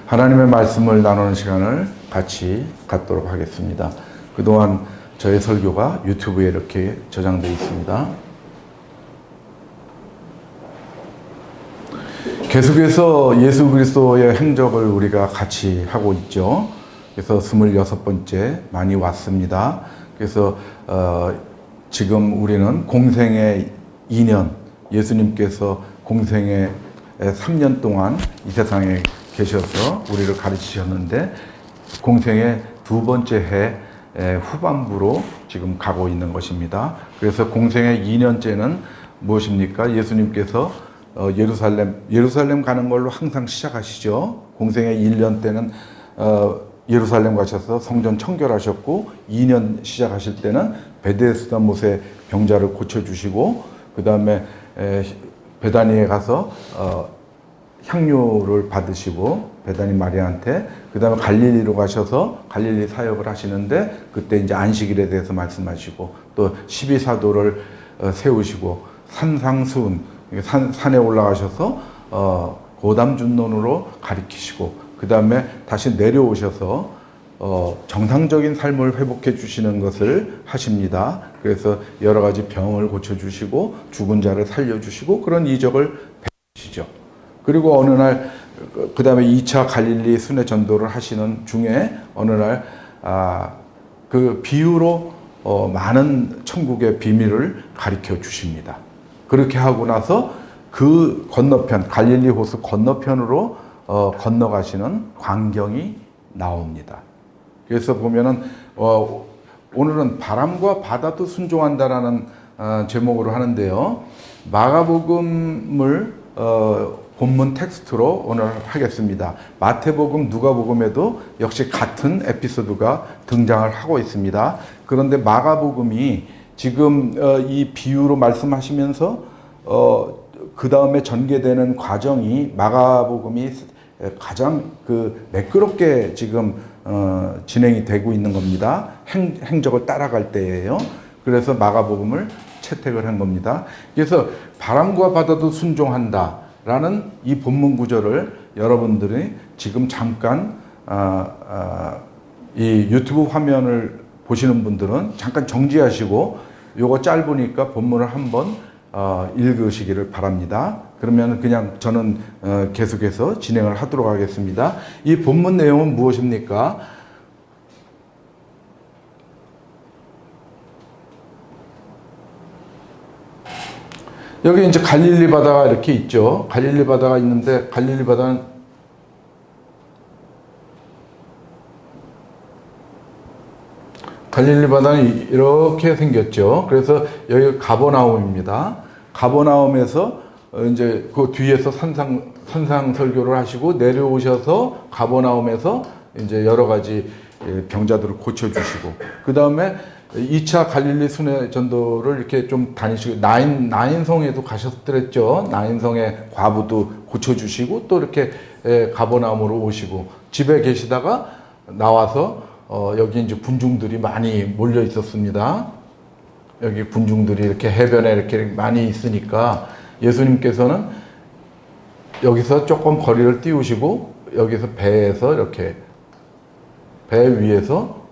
하나님의 말씀을 나누는 시간을 같이 갖도록 하겠습니다. 그동안 저의 설교가 유튜브에 이렇게 저장되어 있습니다. 계속해서 예수 그리스도의 행적을 우리가 같이 하고 있죠. 그래서 26번째 많이 왔습니다. 그래서 지금 우리는 공생의 2년, 예수님께서 공생의 3년 동안 이 세상에 계셔서 우리를 가르치셨는데 공생의 두 번째 해 후반부로 지금 가고 있는 것입니다. 그래서 공생의 2년째는 무엇입니까? 예수님께서 예루살렘 가는 걸로 항상 시작하시죠. 공생의 1년 때는 예루살렘 가셔서 성전 청결하셨고, 2년 시작하실 때는 베데스다 못의 병자를 고쳐주시고, 그 다음에 베다니에 가서 향료를 받으시고 베다니 마리아한테, 그 다음에 갈릴리로 가셔서 갈릴리 사역을 하시는데 그때 이제 안식일에 대해서 말씀하시고, 또 12사도를 세우시고, 산상수훈, 산에 올라가셔서 고담준론으로 가리키시고, 그 다음에 다시 내려오셔서 정상적인 삶을 회복해 주시는 것을 하십니다. 그래서 여러 가지 병을 고쳐주시고 죽은 자를 살려주시고 그런 이적을 베푸시죠. 그리고 어느 날, 그 다음에 2차 갈릴리 순회 전도를 하시는 중에 어느 날 그 비유로 많은 천국의 비밀을 가르쳐 주십니다. 그렇게 하고 나서 그 건너편, 갈릴리 호수 건너편으로 건너가시는 광경이 나옵니다. 그래서 보면은 오늘은 바람과 바다도 순종한다라는 제목으로 하는데요. 마가복음을 본문 텍스트로 오늘 하겠습니다. 마태복음, 누가복음에도 역시 같은 에피소드가 등장을 하고 있습니다. 그런데 마가복음이 지금 이 비유로 말씀하시면서 그 다음에 전개되는 과정이, 마가복음이 가장 매끄럽게 지금 진행이 되고 있는 겁니다. 행적을 따라갈 때예요. 그래서 마가복음을 채택을 한 겁니다. 그래서 바람과 바다도 순종한다 라는 이 본문 구절을 여러분들이 지금 잠깐 이 유튜브 화면을 보시는 분들은 잠깐 정지하시고 요거 짧으니까 본문을 한번 읽으시기를 바랍니다. 그러면 그냥 저는 계속해서 진행을 하도록 하겠습니다. 이 본문 내용은 무엇입니까? 여기 이제 갈릴리 바다가 이렇게 있죠. 갈릴리 바다가 있는데, 갈릴리 바다는 이렇게 생겼죠. 그래서 여기 가버나움입니다. 가버나움에서 이제 그 뒤에서 산상 설교를 하시고 내려오셔서 가버나움에서 이제 여러 가지 병자들을 고쳐주시고, 그 다음에 2차 갈릴리 순회 전도를 이렇게 좀 다니시고, 나인성에도 가셨더랬죠. 나인성의 과부도 고쳐주시고, 또 이렇게 가버나움으로 오시고, 집에 계시다가 나와서 여기 이제 군중들이 많이 몰려 있었습니다. 여기 군중들이 이렇게 해변에 이렇게 많이 있으니까 예수님께서는 여기서 조금 거리를 띄우시고, 여기서 배에서 이렇게 배 위에서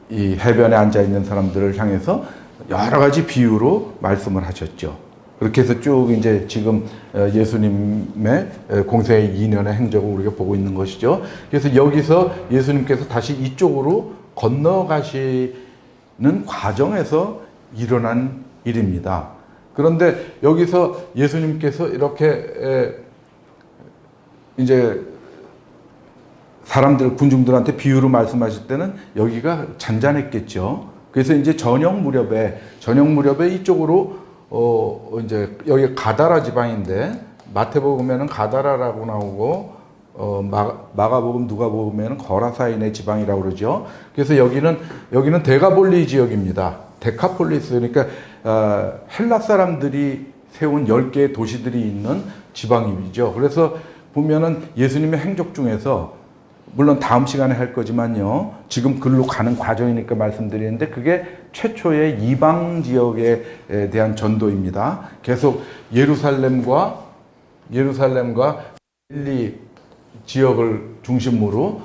이 해변에 앉아 있는 사람들을 향해서 여러 가지 비유로 말씀을 하셨죠. 그렇게 해서 쭉 이제 지금 예수님의 공생의 2년의 행적을 우리가 보고 있는 것이죠. 그래서 여기서 예수님께서 다시 이쪽으로 건너가시는 과정에서 일어난 일입니다. 그런데 여기서 예수님께서 이렇게 이제 사람들, 군중들한테 비유로 말씀하실 때는 여기가 잔잔했겠죠. 그래서 이제 저녁 무렵에 이쪽으로 이제 여기 가다라 지방인데, 마태복음에는 가다라라고 나오고 마가복음, 누가복음에는 거라사인의 지방이라고 그러죠. 그래서 여기는 데가볼리 지역입니다. 데카폴리스, 그러니까 헬라 사람들이 세운 10개의 도시들이 있는 지방이죠. 그래서 보면은 예수님의 행적 중에서, 물론 다음 시간에 할 거지만요, 지금 글로 가는 과정이니까 말씀드리는데, 그게 최초의 이방 지역에 대한 전도입니다. 계속 예루살렘과 갈릴리 지역을 중심으로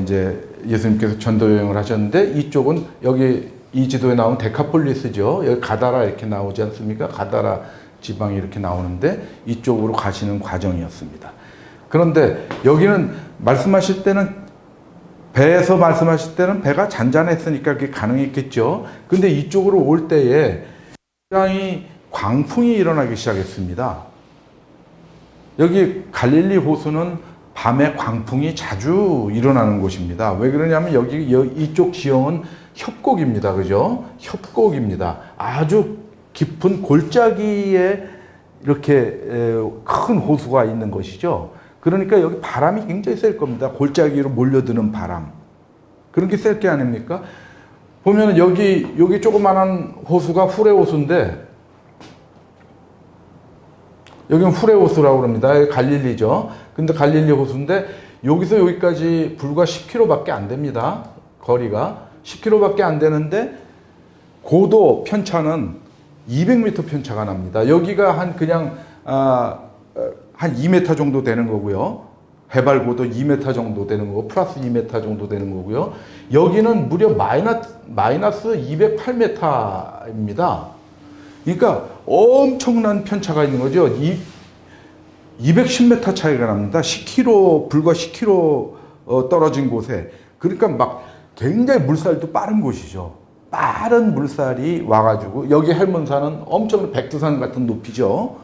이제 예수님께서 전도 여행을 하셨는데, 이쪽은 여기 이 지도에 나온 데카폴리스죠. 여기 가다라 이렇게 나오지 않습니까? 가다라 지방이 이렇게 나오는데 이쪽으로 가시는 과정이었습니다. 그런데 여기는 말씀하실 때는, 배에서 말씀하실 때는 배가 잔잔했으니까 그게 가능했겠죠. 근데 이쪽으로 올 때에 굉장히 광풍이 일어나기 시작했습니다. 여기 갈릴리 호수는 밤에 광풍이 자주 일어나는 곳입니다. 왜 그러냐면 여기 이쪽 지형은 협곡입니다. 그죠? 협곡입니다. 아주 깊은 골짜기에 이렇게 큰 호수가 있는 것이죠. 그러니까 여기 바람이 굉장히 셀 겁니다. 골짜기로 몰려드는 바람. 그런 게 셀 게 아닙니까? 보면은 여기 조그만한 호수가 후레 호수인데, 여기는 후레 호수라고 합니다. 갈릴리죠. 근데 갈릴리 호수인데 여기서 여기까지 불과 10km밖에 안 됩니다. 거리가 10km밖에 안 되는데 고도 편차는 200m 편차가 납니다. 여기가 한 2m 정도 되는 거고요. 해발 고도 2m 정도 되는 거고, 플러스 2m 정도 되는 거고요. 여기는 무려 마이너스 208m입니다. 그러니까 엄청난 편차가 있는 거죠. 210m 차이가 납니다. 10km, 불과 10km 떨어진 곳에. 그러니까 막 굉장히 물살도 빠른 곳이죠. 빠른 물살이 와가지고, 여기 헬문산은 엄청난 백두산 같은 높이죠.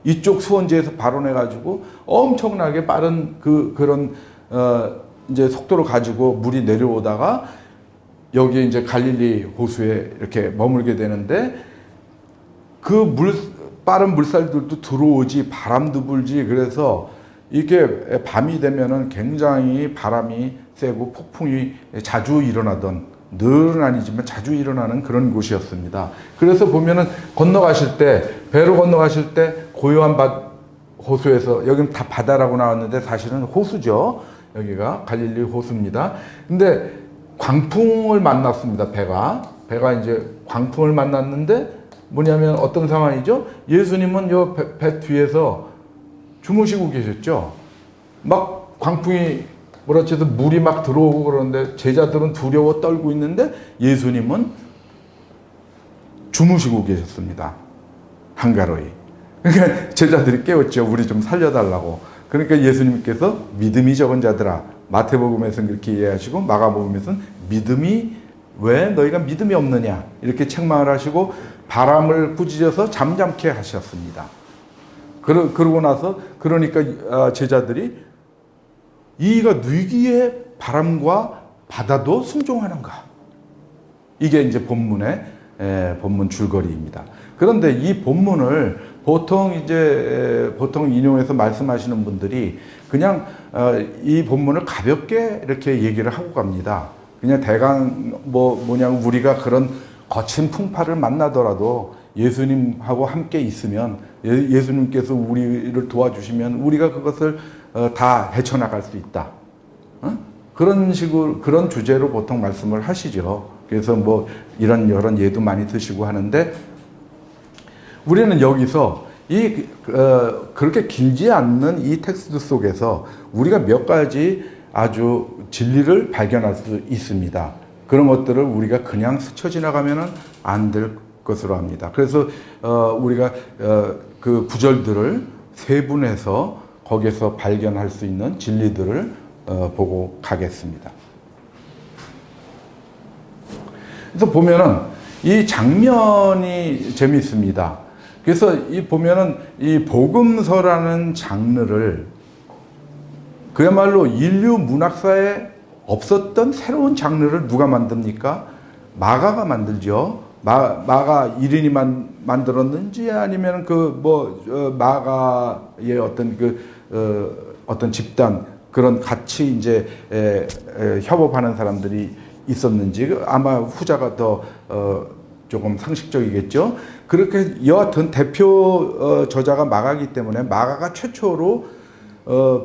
이쪽 수원지에서 발원해가지고 엄청나게 빠른 그런 이제 속도를 가지고 물이 내려오다가 여기 이제 갈릴리 호수에 이렇게 머물게 되는데, 그 빠른 물살들도 들어오지, 바람도 불지. 그래서 이게 밤이 되면은 굉장히 바람이 세고 폭풍이 자주 일어나던, 늘은 아니지만 자주 일어나는 그런 곳이었습니다. 그래서 보면은 건너가실 때, 배로 건너가실 때 고요한 호수에서, 여기는 다 바다라고 나왔는데 사실은 호수죠. 여기가 갈릴리 호수입니다. 근데 광풍을 만났습니다. 배가 이제 광풍을 만났는데 뭐냐면 어떤 상황이죠? 예수님은 요 배 뒤에서 주무시고 계셨죠. 막 광풍이 몰아쳐서 물이 막 들어오고 그러는데 제자들은 두려워 떨고 있는데 예수님은 주무시고 계셨습니다. 한가로이. 그러니까 제자들이 깨웠죠. 우리 좀 살려달라고. 그러니까 예수님께서 믿음이 적은 자들아, 마태복음에서는 그렇게 이해하시고 마가복음에서는 왜 너희가 믿음이 없느냐 이렇게 책망을 하시고 바람을 꾸짖어서 잠잠케 하셨습니다. 그러고 나서 그러니까 제자들이 이가 누이기에 바람과 바다도 순종하는가? 이게 이제 본문 줄거리입니다. 그런데 이 본문을 보통 인용해서 말씀하시는 분들이 그냥 이 본문을 가볍게 이렇게 얘기를 하고 갑니다. 그냥 대강 뭐냐면 우리가 그런 거친 풍파를 만나더라도 예수님하고 함께 있으면, 예수님께서 우리를 도와주시면 우리가 그것을 다 헤쳐나갈 수 있다. 그런 식으로, 그런 주제로 보통 말씀을 하시죠. 그래서 뭐 이런 예도 많이 드시고 하는데, 우리는 여기서 그렇게 길지 않는 이 텍스트 속에서 우리가 몇 가지 아주 진리를 발견할 수 있습니다. 그런 것들을 우리가 그냥 스쳐 지나가면은 안 될 것으로 합니다. 그래서 우리가 그 구절들을 세분해서 거기에서 발견할 수 있는 진리들을 보고 가겠습니다. 그래서 보면은 이 장면이 재미있습니다. 그래서 보면은 이 복음서라는 장르를 그야말로 인류 문학사에 없었던 새로운 장르를 누가 만듭니까? 마가가 만들죠. 마가 1인이 만들었는지 아니면 마가의 어떤 집단, 그런 같이 이제 협업하는 사람들이 있었는지, 아마 후자가 더 조금 상식적이겠죠. 그렇게 여하튼 대표 저자가 마가이기 때문에 마가가 최초로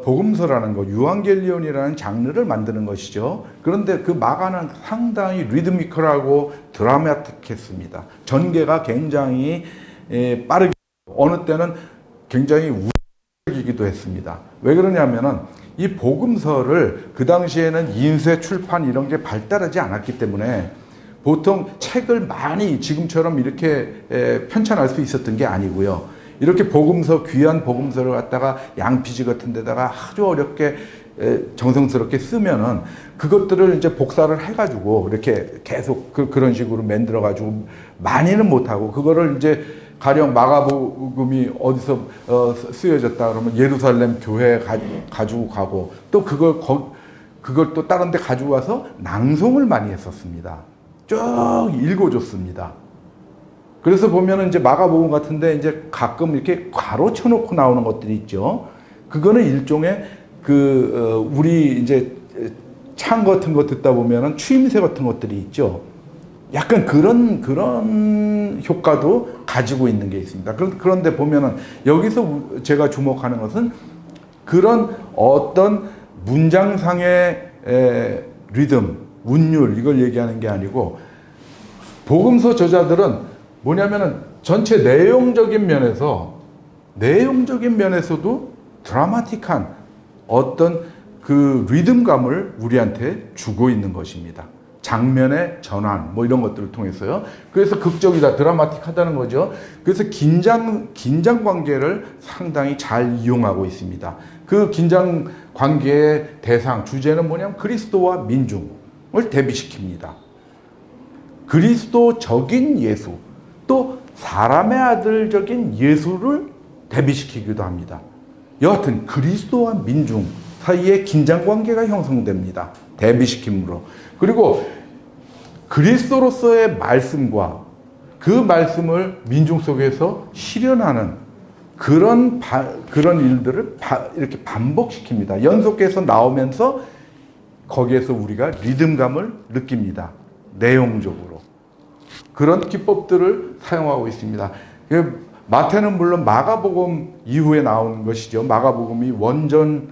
복음서라는 거, 유앙겔리온이라는 장르를 만드는 것이죠. 그런데 그 마가는 상당히 리드미컬하고 드라마틱했습니다. 전개가 굉장히 빠르게, 어느 때는 굉장히 우기기도 했습니다. 왜 그러냐면은 이 복음서를 그 당시에는 인쇄 출판 이런 게 발달하지 않았기 때문에 보통 책을 많이 지금처럼 이렇게 편찬할 수 있었던 게 아니고요. 이렇게 복음서, 귀한 복음서를 갖다가 양피지 같은 데다가 아주 어렵게 정성스럽게 쓰면은 그것들을 이제 복사를 해가지고 이렇게 계속 그런 식으로 만들어가지고 많이는 못하고 그거를 이제 가령 마가복음이 어디서 쓰여졌다 그러면 예루살렘 교회에 가지고 가고 또 그걸 또 다른 데 가지고 와서 낭송을 많이 했었습니다. 쭉 읽어줬습니다. 그래서 보면은 이제 마가복음 같은데 이제 가끔 이렇게 가로쳐 놓고 나오는 것들이 있죠. 그거는 일종의 우리 이제 창 같은 거 듣다 보면은 추임새 같은 것들이 있죠. 약간 그런 효과도 가지고 있는 게 있습니다. 그런데 보면은 여기서 제가 주목하는 것은 그런 어떤 문장상의 리듬, 운율 이걸 얘기하는 게 아니고 복음서 저자들은 뭐냐면은 전체 내용적인 면에서도 드라마틱한 어떤 그 리듬감을 우리한테 주고 있는 것입니다. 장면의 전환 뭐 이런 것들을 통해서요. 그래서 극적이다, 드라마틱하다는 거죠. 그래서 긴장 관계를 상당히 잘 이용하고 있습니다. 그 긴장 관계의 대상 주제는 뭐냐면 그리스도와 민중을 대비시킵니다. 그리스도적인 예수 또 사람의 아들적인 예수를 대비시키기도 합니다. 여하튼 그리스도와 민중 사이에 긴장 관계가 형성됩니다. 대비시킴으로. 그리고 그리스도로서의 말씀과 그 말씀을 민중 속에서 실현하는 그런 일들을 이렇게 반복시킵니다. 연속해서 나오면서 거기에서 우리가 리듬감을 느낍니다. 내용적으로. 그런 기법들을 사용하고 있습니다. 마태는 물론 마가복음 이후에 나온 것이죠. 마가복음이 원전입니다.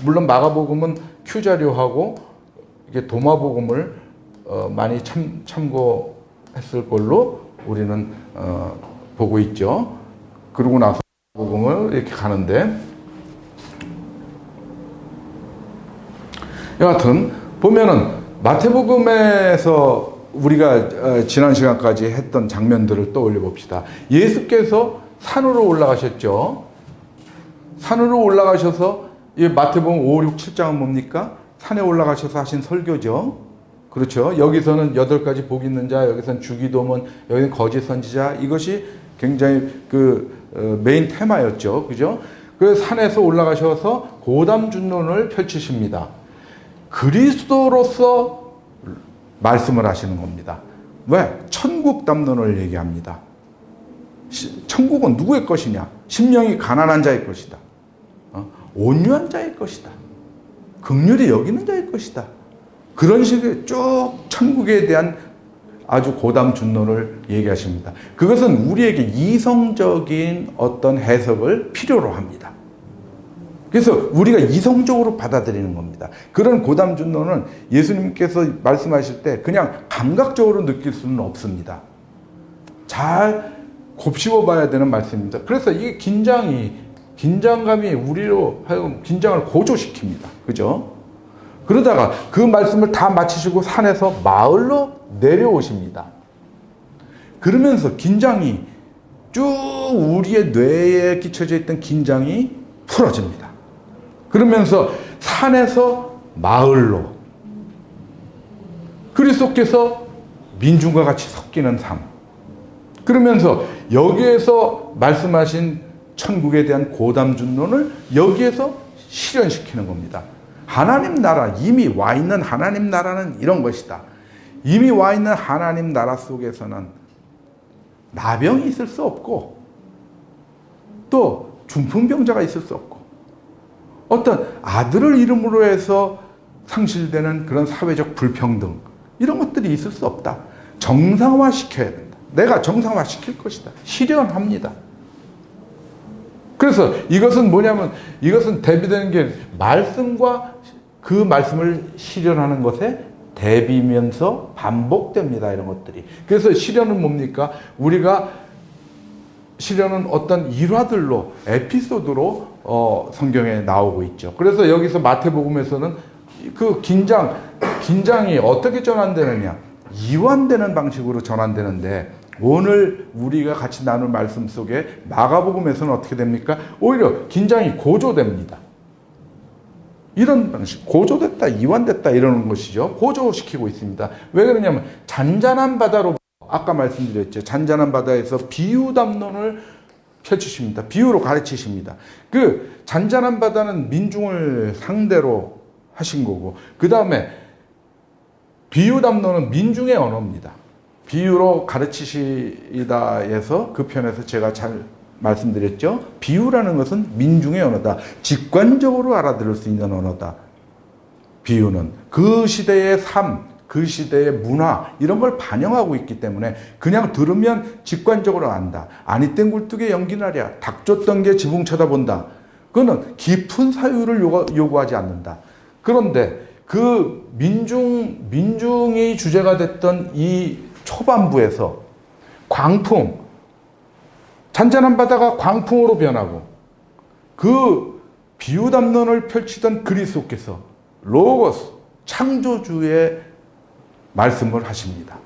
물론 마가복음은 큐자료하고 이게 도마복음을 많이 참고했을 걸로 우리는 보고 있죠. 그러고 나서 복음을 이렇게 가는데 여하튼 보면은 마태복음에서 우리가 지난 시간까지 했던 장면들을 떠올려 봅시다. 예수께서 산으로 올라가셨죠. 산으로 올라가셔서 마태복음 5, 6, 7장은 뭡니까? 산에 올라가셔서 하신 설교죠. 그렇죠. 여기서는 8가지 복 있는 자, 여기서는 주기도문, 여기는 거짓 선지자. 이것이 굉장히 메인 테마였죠. 그죠? 그래서 산에서 올라가셔서 고담준론을 펼치십니다. 그리스도로서 말씀을 하시는 겁니다. 왜? 천국 담론을 얘기합니다. 천국은 누구의 것이냐? 심령이 가난한 자의 것이다. 온유한 자의 것이다. 긍휼히 여기는 자의 것이다. 그런 식의 쭉 천국에 대한 아주 고담 준론을 얘기하십니다. 그것은 우리에게 이성적인 어떤 해석을 필요로 합니다. 그래서 우리가 이성적으로 받아들이는 겁니다. 그런 고담 준론은 예수님께서 말씀하실 때 그냥 감각적으로 느낄 수는 없습니다. 잘 곱씹어 봐야 되는 말씀입니다. 그래서 이게 긴장감이 우리로 하여금 긴장을 고조시킵니다. 그죠? 그러다가 그 말씀을 다 마치시고 산에서 마을로 내려오십니다. 그러면서 긴장이 쭉 우리의 뇌에 끼쳐져 있던 긴장이 풀어집니다. 그러면서 산에서 마을로 그리스도께서 민중과 같이 섞이는 삶. 그러면서 여기에서 말씀하신 천국에 대한 고담준론을 여기에서 실현시키는 겁니다. 하나님 나라, 이미 와 있는 하나님 나라는 이런 것이다. 이미 와 있는 하나님 나라 속에서는 나병이 있을 수 없고 또 중풍병자가 있을 수 없고 어떤 아들을 이름으로 해서 상실되는 그런 사회적 불평등 이런 것들이 있을 수 없다. 정상화시켜야 된다. 내가 정상화시킬 것이다. 실현합니다. 그래서 이것은 뭐냐면 이것은 대비되는 게 말씀과 그 말씀을 실현하는 것에 대비면서 반복됩니다. 이런 것들이. 그래서 실현은 뭡니까? 우리가 실현은 어떤 일화들로 에피소드로 성경에 나오고 있죠. 그래서 여기서 마태복음에서는 그 긴장이 어떻게 전환되느냐, 이완되는 방식으로 전환되는데, 오늘 우리가 같이 나눌 말씀 속에 마가복음에서는 어떻게 됩니까? 오히려 긴장이 고조됩니다. 이런 방식, 고조됐다, 이완됐다 이러는 것이죠. 고조시키고 있습니다. 왜 그러냐면 잔잔한 바다로, 아까 말씀드렸죠. 잔잔한 바다에서 비유 담론을 펼치십니다. 비유로 가르치십니다. 그 잔잔한 바다는 민중을 상대로 하신 거고, 그 다음에 비유 담론은 민중의 언어입니다. 비유로 가르치시다 해서 그 편에서 제가 잘 말씀드렸죠. 비유라는 것은 민중의 언어다. 직관적으로 알아들을 수 있는 언어다. 비유는 그 시대의 삶, 그 시대의 문화 이런 걸 반영하고 있기 때문에 그냥 들으면 직관적으로 안다. 아니 땐 굴뚝에 연기나랴. 닭 쫓던 게 지붕 쳐다본다. 그거는 깊은 사유를 요구하지 않는다. 그런데 그 민중이 주제가 됐던 이 초반부에서 광풍, 잔잔한 바다가 광풍으로 변하고, 그 비유 담론을 펼치던 그리스도께서 로고스, 창조주의 말씀을 하십니다.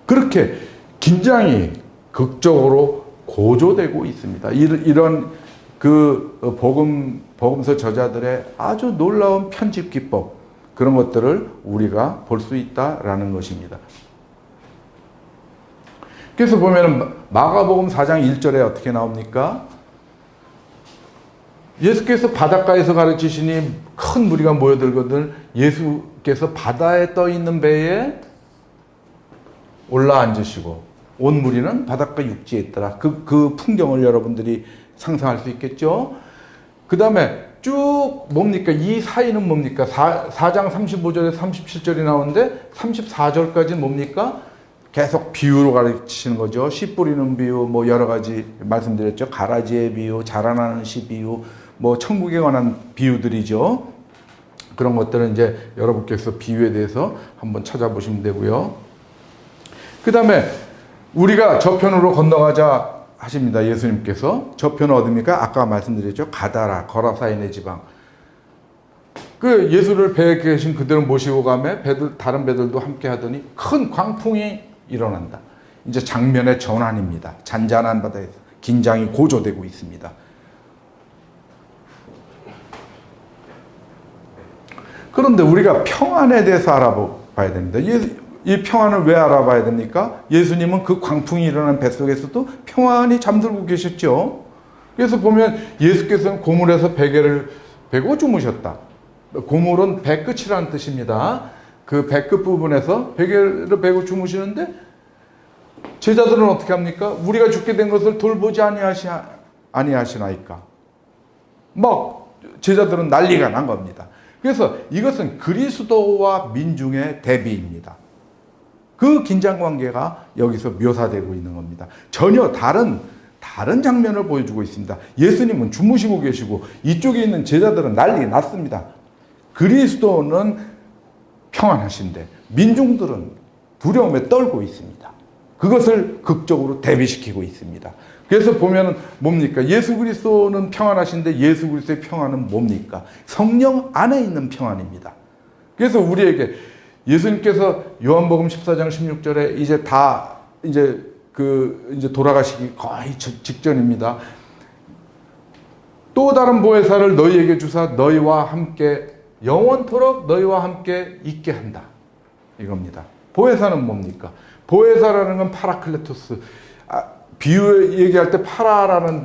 그렇게 긴장이 극적으로 고조되고 있습니다. 이런 그 복음서 저자들의 아주 놀라운 편집 기법, 그런 것들을 우리가 볼 수 있다라는 것입니다. 그래서 보면은 마가복음 4장 1절에 어떻게 나옵니까? 예수께서 바닷가에서 가르치시니 큰 무리가 모여들거든 예수께서 바다에 떠 있는 배에 올라 앉으시고 온 무리는 바닷가 육지에 있더라. 그 풍경을 여러분들이 상상할 수 있겠죠? 그 다음에 쭉 뭡니까? 이 사이는 뭡니까? 4장 35절에 37절이 나오는데 34절까지는 뭡니까? 계속 비유로 가르치시는 거죠. 씨 뿌리는 비유, 뭐 여러 가지 말씀드렸죠. 가라지의 비유, 자라나는 씨 비유, 뭐 천국에 관한 비유들이죠. 그런 것들은 이제 여러분께서 비유에 대해서 한번 찾아보시면 되고요. 그 다음에 우리가 저편으로 건너가자 하십니다. 예수님께서. 저편은 어디입니까? 아까 말씀드렸죠. 가다라, 거라사인의 지방. 그 예수를 배에 계신 그들을 모시고 가며 다른 배들도 함께 하더니 큰 광풍이 일어난다. 이제 장면의 전환입니다. 잔잔한 바다에서 긴장이 고조되고 있습니다. 그런데 우리가 평안에 대해서 알아봐야 됩니다. 이 평안을 왜 알아봐야 됩니까? 예수님은 그 광풍이 일어난 뱃속에서도 평안히 잠들고 계셨죠. 그래서 보면 예수께서는 고물에서 베개를 베고 주무셨다. 고물은 배끝이라는 뜻입니다. 그 배끝 부분에서 베개를 베고 주무시는데 제자들은 어떻게 합니까? 우리가 죽게 된 것을 돌보지 아니하시나이까. 막 제자들은 난리가 난 겁니다. 그래서 이것은 그리스도와 민중의 대비입니다. 그 긴장 관계가 여기서 묘사되고 있는 겁니다. 전혀 다른 장면을 보여주고 있습니다. 예수님은 주무시고 계시고 이쪽에 있는 제자들은 난리 났습니다. 그리스도는 평안하신데 민중들은 두려움에 떨고 있습니다. 그것을 극적으로 대비시키고 있습니다. 그래서 보면은 뭡니까? 예수 그리스도는 평안하신데 예수 그리스도의 평안은 뭡니까? 성령 안에 있는 평안입니다. 그래서 우리에게 예수님께서 요한복음 14장 16절에 이제 돌아가시기 거의 직전입니다. 또 다른 보혜사를 너희에게 주사 너희와 함께 영원토록 너희와 함께 있게 한다. 이겁니다. 보혜사는 뭡니까? 보혜사라는 건 파라클레토스. 비유 얘기할 때 파라라는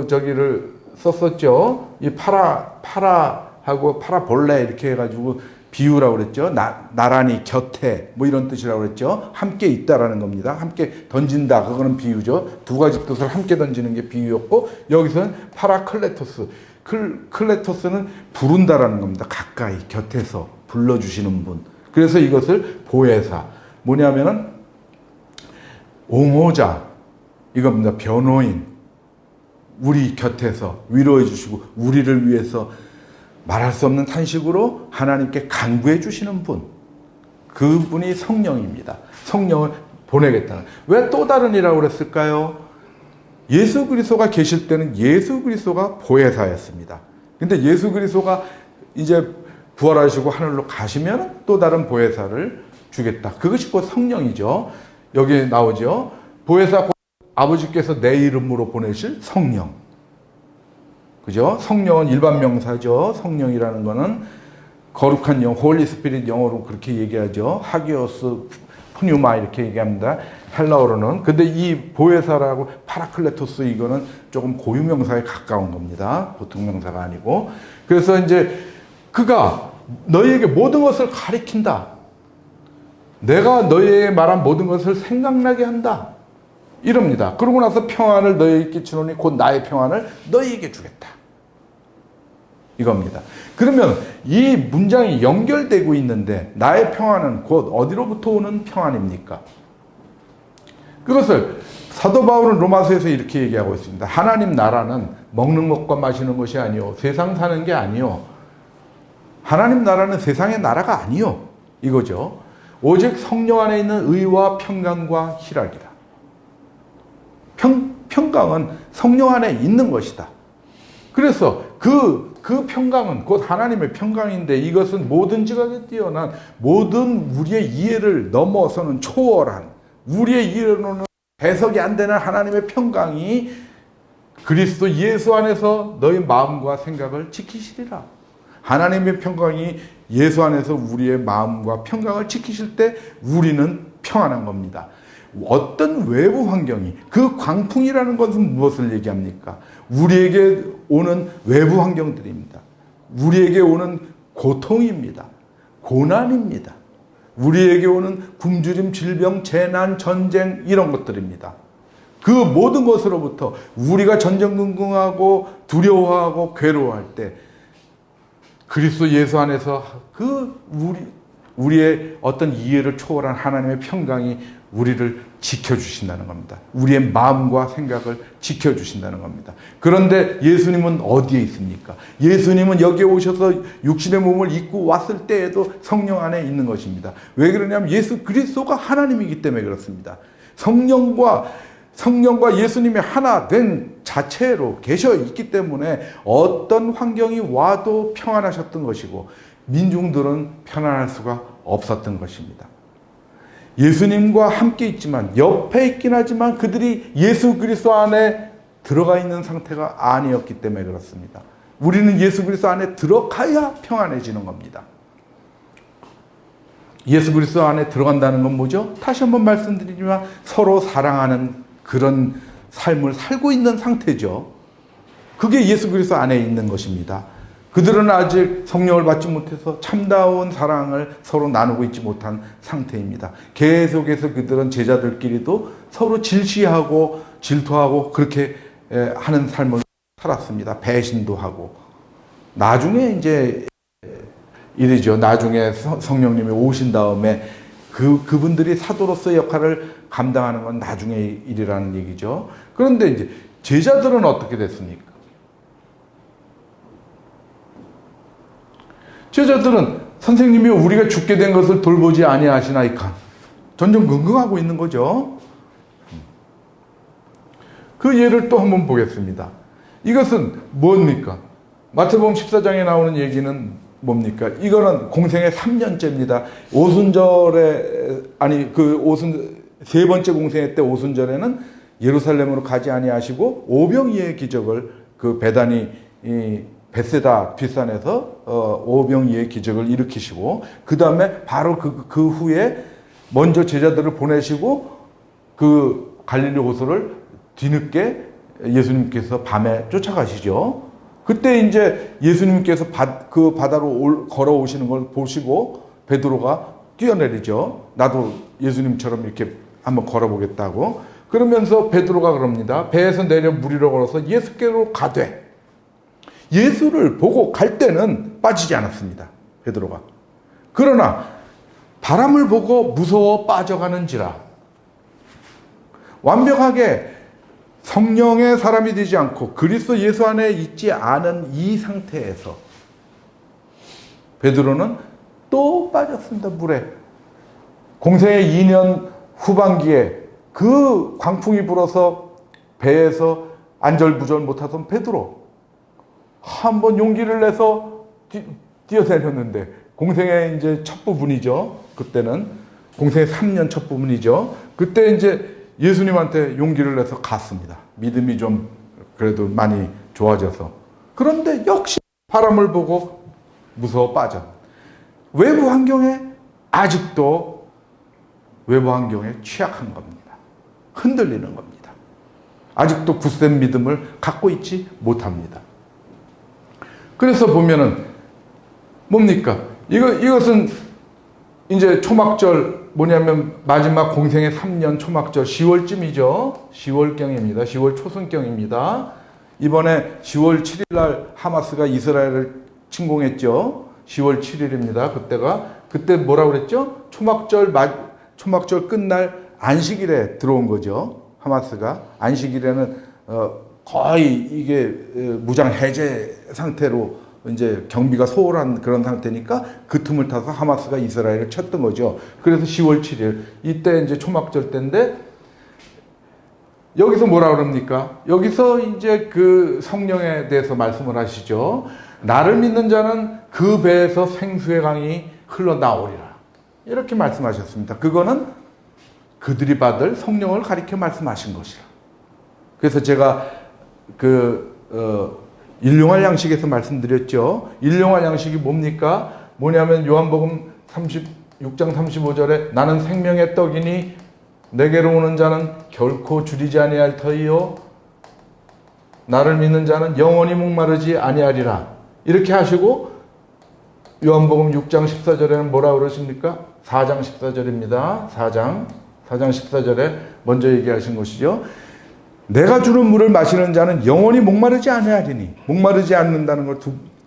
저기를 썼었죠. 이 파라하고 파라볼레 이렇게 해가지고 비유라고 그랬죠. 나란히 곁에 뭐 이런 뜻이라고 그랬죠. 함께 있다라는 겁니다. 함께 던진다. 그거는 비유죠. 두 가지 뜻을 함께 던지는 게 비유였고 여기서는 파라클레토스. 클레토스는 부른다라는 겁니다. 가까이 곁에서 불러주시는 분. 그래서 이것을 보혜사. 뭐냐면은 옹호자 이겁니다. 변호인. 우리 곁에서 위로해 주시고 우리를 위해서 말할 수 없는 탄식으로 하나님께 간구해 주시는 분. 그분이 성령입니다. 성령을 보내겠다는. 왜 또 다른이라고 그랬을까요? 예수 그리스도가 계실 때는 예수 그리스도가 보혜사였습니다. 근데 예수 그리스도가 이제 부활하시고 하늘로 가시면 또 다른 보혜사를 주겠다. 그것이 곧 성령이죠. 여기 나오죠. 보혜사, 아버지께서 내 이름으로 보내실 성령. 그죠? 성령은 일반 명사죠. 성령이라는 거는 거룩한 영, 홀리 스피릿 영어로 그렇게 얘기하죠. 하기오스, 푸뉴마 이렇게 얘기합니다. 헬라어로는. 근데 이 보혜사라고 파라클레토스 이거는 조금 고유명사에 가까운 겁니다. 보통 명사가 아니고. 그래서 이제 그가 너희에게 모든 것을 가리킨다. 내가 너희에게 말한 모든 것을 생각나게 한다. 이럽니다. 그러고 나서 평안을 너희에게 끼치노니 곧 나의 평안을 너희에게 주겠다. 이겁니다. 그러면 이 문장이 연결되고 있는데 나의 평안은 곧 어디로부터 오는 평안입니까? 그것을 사도 바울은 로마서에서 이렇게 얘기하고 있습니다. 하나님 나라는 먹는 것과 마시는 것이 아니요 세상 사는 게 아니요 하나님 나라는 세상의 나라가 아니요 이거죠. 오직 성령 안에 있는 의와 평강과 희락이다. 평강은 성령 안에 있는 것이다. 그래서 그 평강은 곧 하나님의 평강인데 이것은 모든 지각에 뛰어난 모든 우리의 이해를 넘어서는 초월한 우리의 이해로는 해석이 안 되는 하나님의 평강이 그리스도 예수 안에서 너희 마음과 생각을 지키시리라. 하나님의 평강이 예수 안에서 우리의 마음과 평강을 지키실 때 우리는 평안한 겁니다. 어떤 외부 환경이 그 광풍이라는 것은 무엇을 얘기합니까? 우리에게 오는 외부 환경들입니다. 우리에게 오는 고통입니다. 고난입니다. 우리에게 오는 굶주림, 질병, 재난, 전쟁 이런 것들입니다. 그 모든 것으로부터 우리가 전전긍긍하고 두려워하고 괴로워할 때 그리스도 예수 안에서 우리의 어떤 이해를 초월한 하나님의 평강이 우리를 지켜주신다는 겁니다. 우리의 마음과 생각을 지켜주신다는 겁니다. 그런데 예수님은 어디에 있습니까? 예수님은 여기에 오셔서 육신의 몸을 입고 왔을 때에도 성령 안에 있는 것입니다. 왜 그러냐면 예수 그리스도가 하나님이기 때문에 그렇습니다. 성령과 예수님이 하나 된 자체로 계셔 있기 때문에 어떤 환경이 와도 평안하셨던 것이고 민중들은 편안할 수가 없었던 것입니다. 예수님과 함께 있지만 옆에 있긴 하지만 그들이 예수 그리스도 안에 들어가 있는 상태가 아니었기 때문에 그렇습니다. 우리는 예수 그리스도 안에 들어가야 평안해지는 겁니다. 예수 그리스도 안에 들어간다는 건 뭐죠? 다시 한번 말씀드리지만 서로 사랑하는 그런 삶을 살고 있는 상태죠. 그게 예수 그리스도 안에 있는 것입니다. 그들은 아직 성령을 받지 못해서 참다운 사랑을 서로 나누고 있지 못한 상태입니다. 계속해서 그들은 제자들끼리도 서로 질시하고 질투하고 그렇게 하는 삶을 살았습니다. 배신도 하고. 나중에 이제 일이죠. 나중에 성령님이 오신 다음에 그분들이 사도로서의 역할을 감당하는 건 나중의 일이라는 얘기죠. 그런데 이제 제자들은 어떻게 됐습니까? 제자들은 선생님이 우리가 죽게 된 것을 돌보지 아니하시나이까 전전긍긍하고 있는 거죠. 그 예를 또 한번 보겠습니다. 이것은 뭡니까? 마태복음 14장에 나오는 얘기는 뭡니까? 이거는 공생의 3년째입니다. 세 번째 공생회 때 오순절에는 예루살렘으로 가지 아니하시고 오병이의 기적을 그 베다니 벳세다 뒷산에서 오병이의 기적을 일으키시고 그 다음에 바로 그 후에 먼저 제자들을 보내시고 그 갈릴리 호수를 뒤늦게 예수님께서 밤에 쫓아가시죠. 그때 이제 예수님께서 그 바다로 걸어오시는 걸 보시고 베드로가 뛰어내리죠. 나도 예수님처럼 이렇게 한번 걸어보겠다고. 그러면서 베드로가 그럽니다. 배에서 내려 물 위로 걸어서 예수께로 가되 예수를 보고 갈 때는 빠지지 않았습니다. 베드로가. 그러나 바람을 보고 무서워 빠져가는지라 완벽하게 성령의 사람이 되지 않고 그리스도 예수 안에 있지 않은 이 상태에서 베드로는 또 빠졌습니다. 물에. 공생의 2년 후반기에 그 광풍이 불어서 배에서 안절부절 못하던 베드로 한번 용기를 내서 뛰어내렸는데, 공생의 이제 첫 부분이죠. 그때는 공생의 3년 첫 부분이죠. 그때 이제 예수님한테 용기를 내서 갔습니다. 믿음이 좀 그래도 많이 좋아져서. 그런데 역시 바람을 보고 무서워 빠져. 외부 환경에 아직도 외부 환경에 취약한 겁니다. 흔들리는 겁니다. 아직도 굳센 믿음을 갖고 있지 못합니다. 그래서 보면은 뭡니까? 이것은 이제 초막절, 뭐냐면 마지막 공생의 3년 초막절 10월쯤이죠. 10월경입니다. 10월 초순경입니다. 이번에 10월 7일 날 하마스가 이스라엘을 침공했죠. 10월 7일입니다. 그때 뭐라고 그랬죠? 초막절 끝날 안식일에 들어온 거죠. 하마스가. 안식일에는 거의 이게 무장 해제 상태로 이제 경비가 소홀한 그런 상태니까 그 틈을 타서 하마스가 이스라엘을 쳤던 거죠. 그래서 10월 7일 이때 이제 초막절 때인데, 여기서 뭐라 그럽니까? 여기서 이제 그 성령에 대해서 말씀을 하시죠. 나를 믿는 자는 그 배에서 생수의 강이 흘러나오리라. 이렇게 말씀하셨습니다. 그거는 그들이 받을 성령을 가리켜 말씀하신 것이라. 그래서 제가 일용할 양식에서 말씀드렸죠. 일용할 양식이 뭡니까? 뭐냐면 요한복음 36장 35절에 나는 생명의 떡이니 내게로 오는 자는 결코 줄이지 아니할 터이요 나를 믿는 자는 영원히 목마르지 아니하리라. 이렇게 하시고 요한복음 6장 14절에는 뭐라고 그러십니까? 4장 14절입니다. 4장 14절에 먼저 얘기하신 것이죠. 내가 주는 물을 마시는 자는 영원히 목마르지 아니하리니, 목마르지 않는다는 걸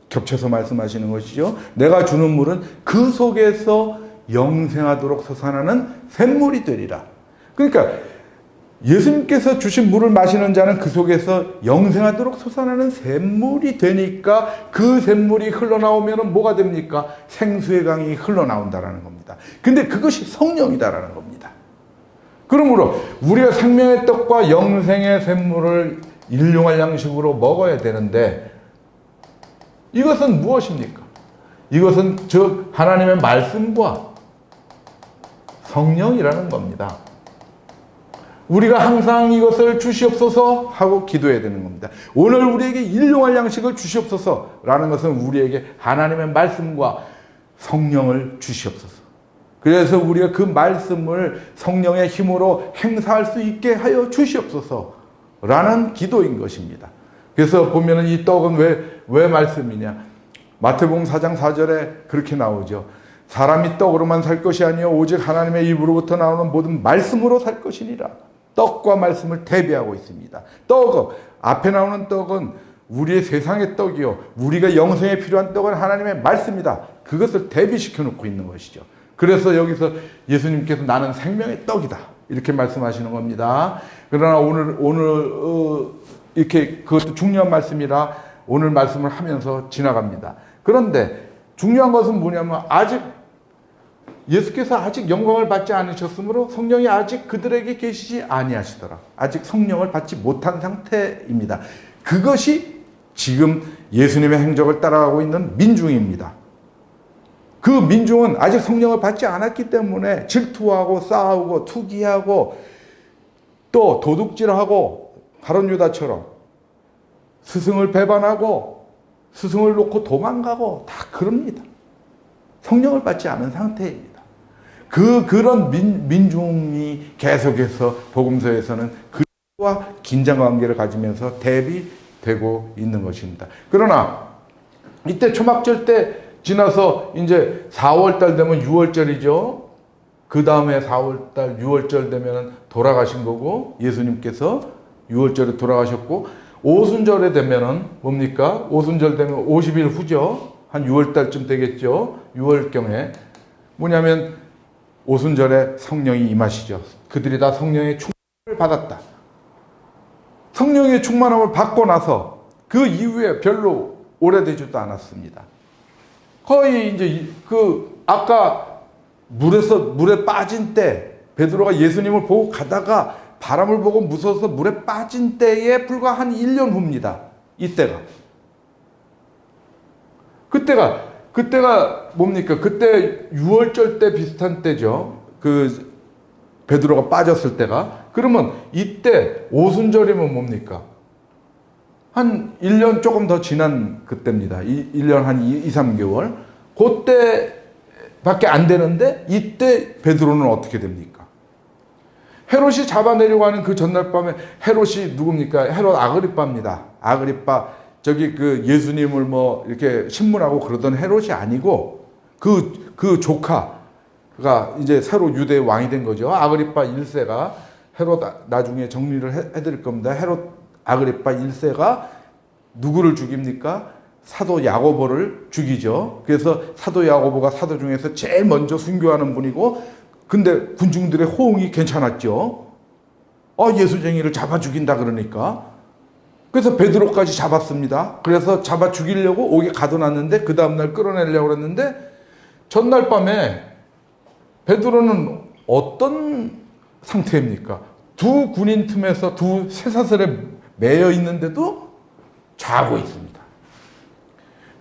겹쳐서 말씀하시는 것이죠. 내가 주는 물은 그 속에서 영생하도록 솟아나는 샘물이 되리라. 그러니까 예수님께서 주신 물을 마시는 자는 그 속에서 영생하도록 솟아나는 샘물이 되니까, 그 샘물이 흘러나오면 뭐가 됩니까? 생수의 강이 흘러나온다라는 겁니다. 근데 그것이 성령이다라는 겁니다. 그러므로 우리가 생명의 떡과 영생의 샘물을 일용할 양식으로 먹어야 되는데, 이것은 무엇입니까? 이것은 즉 하나님의 말씀과 성령이라는 겁니다. 우리가 항상 이것을 주시옵소서 하고 기도해야 되는 겁니다. 오늘 우리에게 일용할 양식을 주시옵소서라는 것은 우리에게 하나님의 말씀과 성령을 주시옵소서. 그래서 우리가 그 말씀을 성령의 힘으로 행사할 수 있게 하여 주시옵소서라는 기도인 것입니다. 그래서 보면은 이 떡은 왜 말씀이냐? 마태복음 4장 4절에 그렇게 나오죠. 사람이 떡으로만 살 것이 아니요 오직 하나님의 입으로부터 나오는 모든 말씀으로 살 것이니라. 떡과 말씀을 대비하고 있습니다. 떡은, 앞에 나오는 떡은 우리의 세상의 떡이요, 우리가 영생에 필요한 떡은 하나님의 말씀이다. 그것을 대비시켜 놓고 있는 것이죠. 그래서 여기서 예수님께서 나는 생명의 떡이다 이렇게 말씀하시는 겁니다. 그러나 오늘 이렇게 그것도 중요한 말씀이라 오늘 말씀을 하면서 지나갑니다. 그런데 중요한 것은 뭐냐면, 예수께서 아직 영광을 받지 않으셨으므로 성령이 아직 그들에게 계시지 아니하시더라. 아직 성령을 받지 못한 상태입니다. 그것이 지금 예수님의 행적을 따라가고 있는 민중입니다. 그 민중은 아직 성령을 받지 않았기 때문에 질투하고 싸우고 투기하고 또 도둑질하고 가룟 유다처럼 스승을 배반하고 스승을 놓고 도망가고 다 그럽니다. 성령을 받지 않은 상태입니다. 그런 민중이 계속해서 복음서에서는 그와 긴장 관계를 가지면서 대비되고 있는 것입니다. 그러나 이때 초막절 때 지나서 이제 4월달 되면 6월절이죠. 그 다음에 4월달, 6월절 되면 돌아가신 거고, 예수님께서 6월절에 돌아가셨고, 오순절에 되면은 뭡니까? 오순절 되면 50일 후죠. 한 6월달쯤 되겠죠. 6월경에. 뭐냐면 오순절에 성령이 임하시죠. 그들이 다 성령의 충만함을 받았다. 성령의 충만함을 받고 나서 그 이후에 별로 오래되지도 않았습니다. 거의 이제 아까 물에 빠진 때 베드로가 예수님을 보고 가다가 바람을 보고 무서워서 물에 빠진 때에 불과 한 1년 후입니다. 이때가. 그때가 뭡니까? 그때 6월절 때 비슷한 때죠. 그 베드로가 빠졌을 때가. 그러면 이때 오순절이면 뭡니까? 한 1년 조금 더 지난 그때입니다. 1년 한 2, 3개월. 그때밖에 안 되는데 이때 베드로는 어떻게 됩니까? 헤롯이 잡아내려고 하는 그 전날 밤에 헤롯이 누굽니까? 헤롯 아그리빠입니다. 아그리빠. 저기 그 예수님을 뭐 이렇게 신문하고 그러던 헤롯이 아니고 그 조카가 이제 새로 유대의 왕이 된 거죠. 아그리빠 1세가 헤롯 나중에 정리를 해드릴 겁니다. 헤롯 아그리빠 1세가 누구를 죽입니까? 사도 야고보를 죽이죠. 그래서 사도 야고보가 사도 중에서 제일 먼저 순교하는 분이고, 근데 군중들의 호응이 괜찮았죠. 예수쟁이를 잡아 죽인다 그러니까. 그래서 베드로까지 잡았습니다. 그래서 잡아 죽이려고 옥에 가둬놨는데 그 다음날 끌어내려고 그랬는데 전날 밤에 베드로는 어떤 상태입니까? 두 군인 틈에서 두 쇠사슬에 매여 있는데도 자고 있습니다.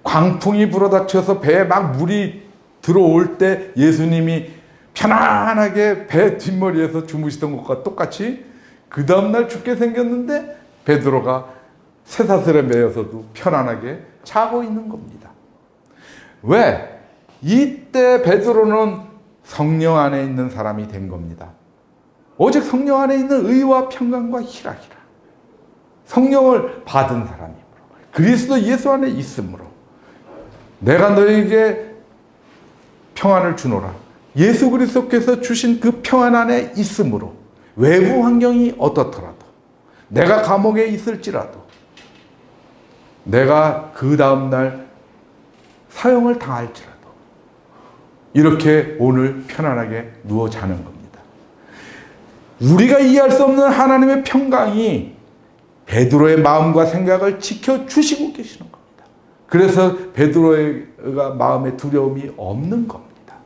광풍이 불어닥쳐서 배에 막 물이 들어올 때 예수님이 편안하게 배 뒷머리에서 주무시던 것과 똑같이 그 다음날 죽게 생겼는데 베드로가 쇠사슬에 매여서도 편안하게 자고 있는 겁니다. 왜? 이때 베드로는 성령 안에 있는 사람이 된 겁니다. 오직 성령 안에 있는 의와 평강과 희락이라. 성령을 받은 사람이므로, 그리스도 예수 안에 있으므로 내가 너에게 평안을 주노라. 예수 그리스도께서 주신 그 평안 안에 있으므로 외부 환경이 어떻더라도, 내가 감옥에 있을지라도, 내가 그 다음날 사형을 당할지라도 이렇게 오늘 편안하게 누워 자는 겁니다. 우리가 이해할 수 없는 하나님의 평강이 베드로의 마음과 생각을 지켜주시고 계시는 겁니다. 그래서 베드로의 마음에 두려움이 없는 겁니다.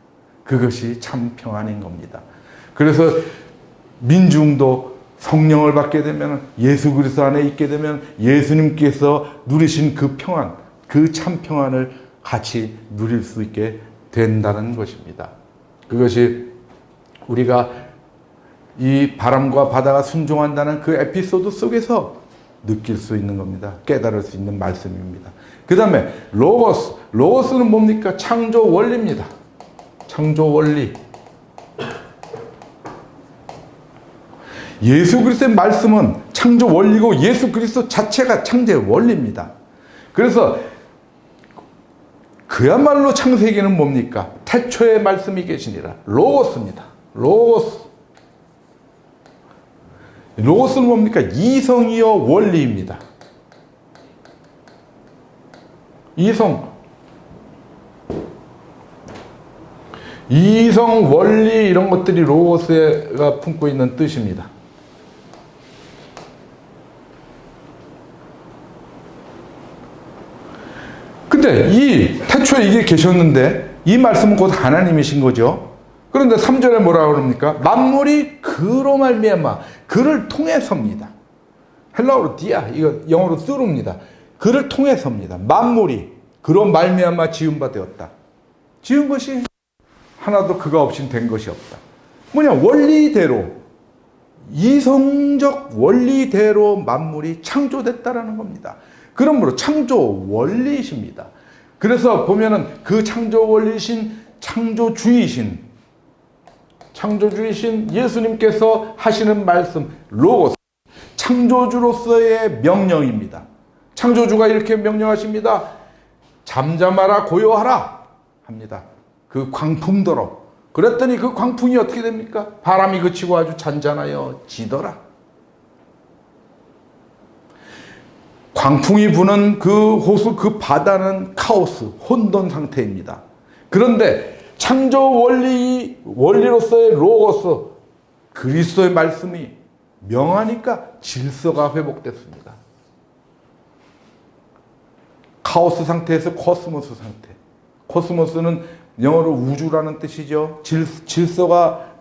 그것이 참 평안인 겁니다. 그래서 민중도 성령을 받게 되면, 예수 그리스도 안에 있게 되면 예수님께서 누리신 그 평안, 그 참 평안을 같이 누릴 수 있게 된다는 것입니다. 그것이 우리가 이 바람과 바다가 순종한다는 그 에피소드 속에서 느낄 수 있는 겁니다. 깨달을 수 있는 말씀입니다. 그 다음에 로고스. 로고스는 뭡니까? 창조 원리입니다. 창조 원리. 예수 그리스도의 말씀은 창조 원리고 예수 그리스도 자체가 창조의 원리입니다. 그래서 그야말로 창세기는 뭡니까? 태초에 말씀이 계시니라. 로고스입니다. 로고스. 로고스는 뭡니까? 이성이요 원리입니다. 이성, 원리 이런 것들이 로고스가 품고 있는 뜻입니다. 근데 이 태초에 이게 계셨는데 이 말씀은 곧 하나님이신 거죠. 그런데 3절에 뭐라고 그럽니까? 만물이 그로 말미암아, 그를 통해서입니다. 헬라어로 디아, 이거 영어로 쓰루입니다. 그를 통해서입니다. 만물이 그로 말미암아 지은 바 되었다. 지은 것이 하나도 그가 없인 된 것이 없다. 뭐냐? 원리대로, 이성적 원리대로 만물이 창조됐다라는 겁니다. 그러므로 창조 원리이십니다. 그래서 보면은 그 창조 원리이신, 창조주이신 예수님께서 하시는 말씀, 로고스, 창조주로서의 명령입니다. 창조주가 이렇게 명령하십니다. 잠잠하라, 고요하라 합니다. 그 광풍더러. 그랬더니 그 광풍이 어떻게 됩니까? 바람이 그치고 아주 잔잔하여 지더라. 광풍이 부는 그 호수, 그 바다는 카오스, 혼돈 상태입니다. 그런데 창조 원리로서의 로고스, 그리스도의 말씀이 명하니까 질서가 회복됐습니다. 카오스 상태에서 코스모스 상태. 코스모스는 영어로 우주라는 뜻이죠. 질서가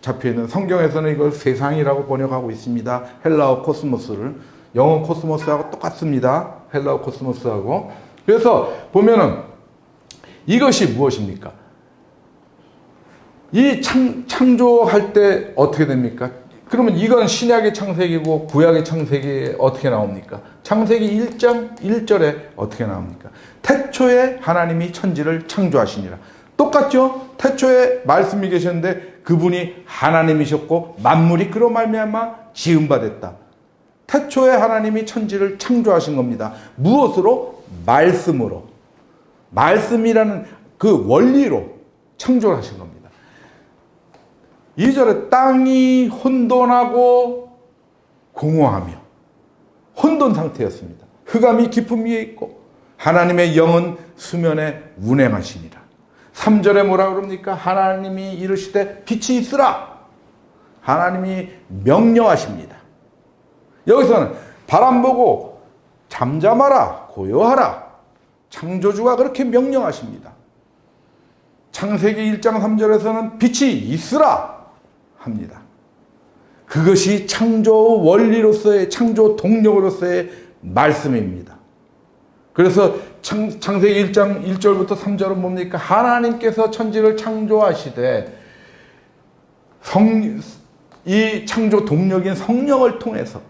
잡혀있는, 성경에서는 이걸 세상이라고 번역하고 있습니다. 헬라어 코스모스를. 영어 코스모스하고 똑같습니다. 헬라어 코스모스하고. 그래서 보면은 이것이 무엇입니까? 이 창조할 때 어떻게 됩니까? 그러면 이건 신약의 창세기고 구약의 창세기에 어떻게 나옵니까? 창세기 1장 1절에 어떻게 나옵니까? 태초에 하나님이 천지를 창조하시니라. 똑같죠? 태초에 말씀이 계셨는데 그분이 하나님이셨고 만물이 그로 말미암아 지은 바 됐다. 태초에 하나님이 천지를 창조하신 겁니다. 무엇으로? 말씀으로. 말씀이라는 그 원리로 창조를 하신 겁니다. 2절에 땅이 혼돈하고 공허하며, 혼돈 상태였습니다. 흑암이 깊음 위에 있고 하나님의 영은 수면에 운행하시니라. 3절에 뭐라 그럽니까? 하나님이 이르시되 빛이 있으라. 하나님이 명령하십니다. 여기서는 바람 보고 잠잠하라, 고요하라. 창조주가 그렇게 명령하십니다. 창세기 1장 3절에서는 빛이 있으라 합니다. 그것이 창조 원리로서의, 창조 동력으로서의 말씀입니다. 그래서 창세기 1장 1절부터 3절은 뭡니까? 하나님께서 천지를 창조하시되 이 창조 동력인 성령을 통해서,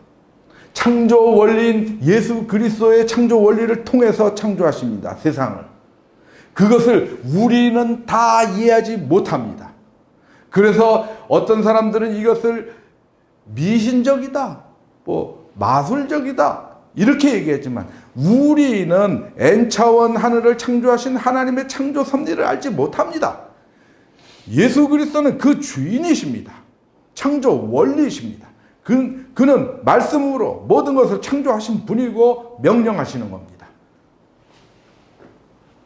창조 원리인 예수 그리스도의 창조 원리를 통해서 창조하십니다. 세상을. 그것을 우리는 다 이해하지 못합니다. 그래서 어떤 사람들은 이것을 미신적이다, 마술적이다 이렇게 얘기했지만, 우리는 N차원 하늘을 창조하신 하나님의 창조 섭리를 알지 못합니다. 예수 그리스도는 그 주인이십니다. 창조 원리이십니다. 그는 말씀으로 모든 것을 창조하신 분이고 명령하시는 겁니다.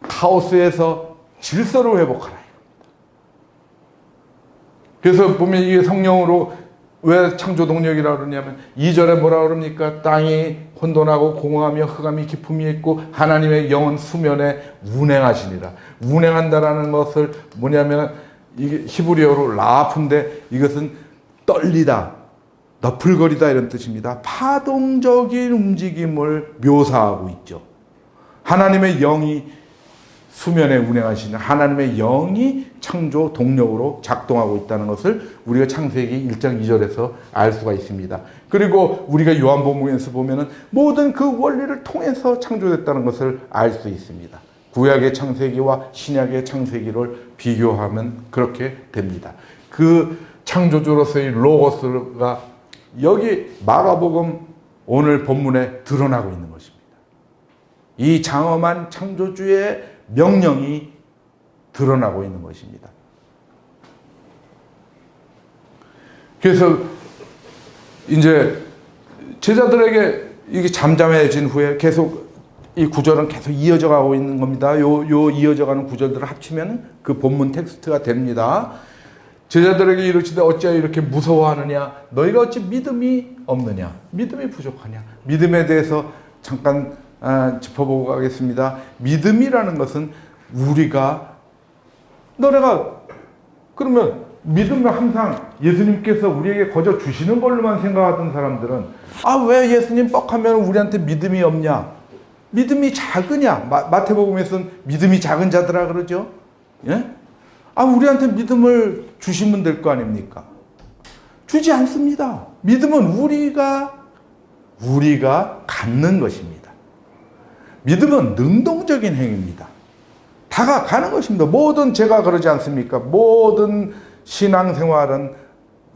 카오스에서 질서를 회복하라. 그래서 보면 이게 성령으로 왜 창조 동력이라고 그러냐면 2절에 뭐라 그럽니까? 땅이 혼돈하고 공허하며 흑암이 깊음 위에 있고 하나님의 영은 수면에 운행하시니라. 운행한다라는 것을 뭐냐면 이게 히브리어로 라프인데 이것은 떨리다, 너풀거리다 이런 뜻입니다. 파동적인 움직임을 묘사하고 있죠. 하나님의 영이 수면에 운행하시는, 하나님의 영이 창조 동력으로 작동하고 있다는 것을 우리가 창세기 1장 2절에서 알 수가 있습니다. 그리고 우리가 요한복음에서 보면은 모든 그 원리를 통해서 창조됐다는 것을 알 수 있습니다. 구약의 창세기와 신약의 창세기를 비교하면 그렇게 됩니다. 그 창조주로서의 로고스가 여기 마가복음 오늘 본문에 드러나고 있는 것입니다. 이 장엄한 창조주의 명령이 드러나고 있는 것입니다. 그래서 이제 제자들에게 이게 잠잠해진 후에 계속 이 구절은 계속 이어져 가고 있는 겁니다. 요 이어져 가는 구절들을 합치면 그 본문 텍스트가 됩니다. 제자들에게 이르시되 어찌하여 이렇게 무서워하느냐? 너희가 어찌 믿음이 없느냐? 믿음이 부족하냐? 믿음에 대해서 잠깐 짚어보고 가겠습니다. 믿음이라는 것은 너네가 그러면 믿음을 항상 예수님께서 우리에게 거저 주시는 걸로만 생각하던 사람들은 왜 예수님 뻑하면 우리한테 믿음이 없냐? 믿음이 작으냐? 마태복음에서는 믿음이 작은 자들아 그러죠. 예? 우리한테 믿음을 주시면 될 거 아닙니까? 주지 않습니다. 믿음은 우리가 갖는 것입니다. 믿음은 능동적인 행위입니다. 다가가는 것입니다. 제가 그러지 않습니까? 모든 신앙생활은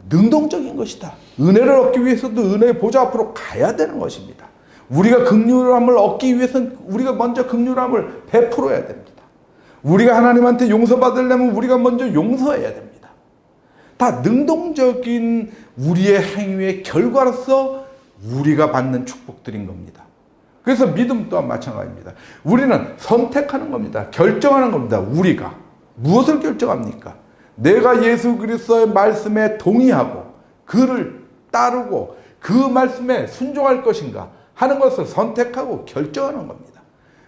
능동적인 것이다. 은혜를 얻기 위해서도 은혜의 보좌 앞으로 가야 되는 것입니다. 우리가 긍휼함을 얻기 위해서는 우리가 먼저 긍휼함을 베풀어야 됩니다. 우리가 하나님한테 용서받으려면 우리가 먼저 용서해야 됩니다. 다 능동적인 우리의 행위의 결과로서 우리가 받는 축복들인 겁니다. 그래서 믿음 또한 마찬가지입니다. 우리는 선택하는 겁니다. 결정하는 겁니다. 우리가 무엇을 결정합니까? 내가 예수 그리스도의 말씀에 동의하고 그를 따르고 그 말씀에 순종할 것인가 하는 것을 선택하고 결정하는 겁니다.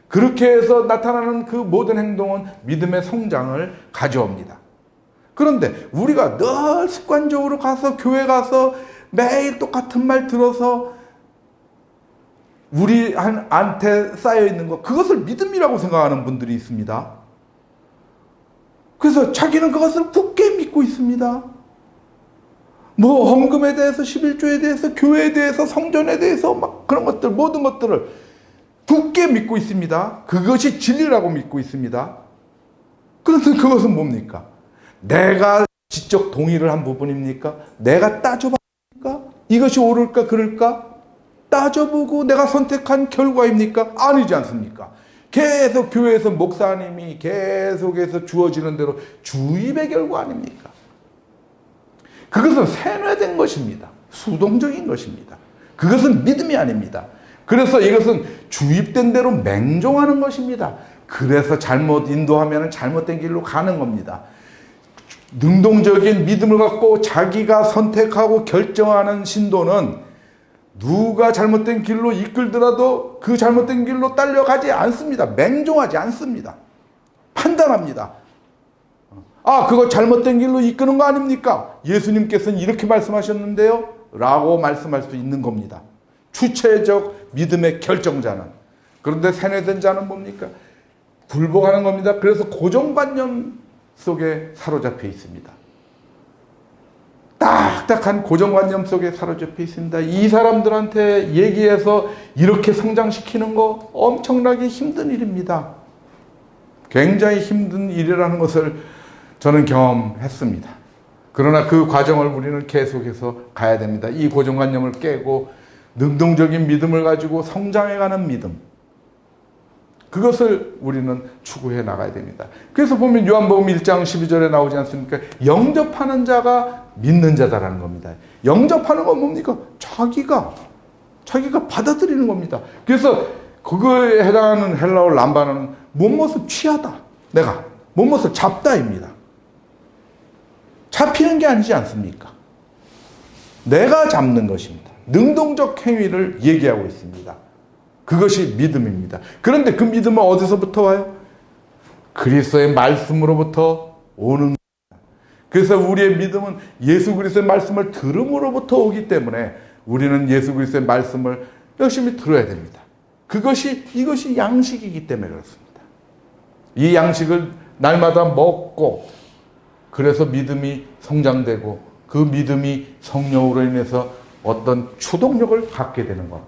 그렇게 해서 나타나는 그 모든 행동은 믿음의 성장을 가져옵니다. 그런데 우리가 늘 습관적으로 가서 교회 가서 매일 똑같은 말 들어서 우리한테 쌓여 있는 것, 그것을 믿음이라고 생각하는 분들이 있습니다. 그래서 자기는 그것을 굳게 믿고 있습니다. 뭐 헌금에 대해서, 11조에 대해서, 교회에 대해서, 성전에 대해서 막 그런 것들, 모든 것들을 굳게 믿고 있습니다. 그것이 진리라고 믿고 있습니다. 그런데 그것은 뭡니까? 내가 지적 동의를 한 부분입니까? 내가 따져봤습니까? 이것이 옳을까 그럴까? 따져보고 내가 선택한 결과입니까? 아니지 않습니까? 계속 교회에서 목사님이 계속해서 주어지는 대로 주입의 결과 아닙니까? 그것은 세뇌된 것입니다. 수동적인 것입니다. 그것은 믿음이 아닙니다. 그래서 이것은 주입된 대로 맹종하는 것입니다. 그래서 잘못 인도하면 잘못된 길로 가는 겁니다. 능동적인 믿음을 갖고 자기가 선택하고 결정하는 신도는 누가 잘못된 길로 이끌더라도 그 잘못된 길로 딸려가지 않습니다. 맹종하지 않습니다. 판단합니다. 아, 그거 잘못된 길로 이끄는 거 아닙니까? 예수님께서는 이렇게 말씀하셨는데요? 라고 말씀할 수 있는 겁니다. 주체적 믿음의 결정자는. 그런데 세뇌된 자는 뭡니까? 굴복하는 겁니다. 그래서 고정관념 속에 사로잡혀 있습니다. 딱딱한 고정관념 속에 사로잡혀 있습니다. 이 사람들한테 얘기해서 이렇게 성장시키는 거 엄청나게 힘든 일입니다. 굉장히 힘든 일이라는 것을 저는 경험했습니다. 그러나 그 과정을 우리는 계속해서 가야 됩니다. 이 고정관념을 깨고 능동적인 믿음을 가지고 성장해가는 믿음, 그것을 우리는 추구해 나가야 됩니다. 그래서 보면 요한복음 1장 12절에 나오지 않습니까? 영접하는 자가 믿는 자다라는 겁니다. 영접하는 건 뭡니까? 자기가 받아들이는 겁니다. 그래서 그거에 해당하는 헬라어 람바는 못못을 취하다, 내가 못못을 잡다입니다. 잡히는 게 아니지 않습니까? 내가 잡는 것입니다. 능동적 행위를 얘기하고 있습니다. 그것이 믿음입니다. 그런데 그 믿음은 어디서부터 와요? 그리스도의 말씀으로부터 오는 겁니다. 그래서 우리의 믿음은 예수 그리스도의 말씀을 들음으로부터 오기 때문에 우리는 예수 그리스도의 말씀을 열심히 들어야 됩니다. 이것이 양식이기 때문에 그렇습니다. 이 양식을 날마다 먹고, 그래서 믿음이 성장되고 그 믿음이 성령으로 인해서 어떤 추동력을 갖게 되는 것,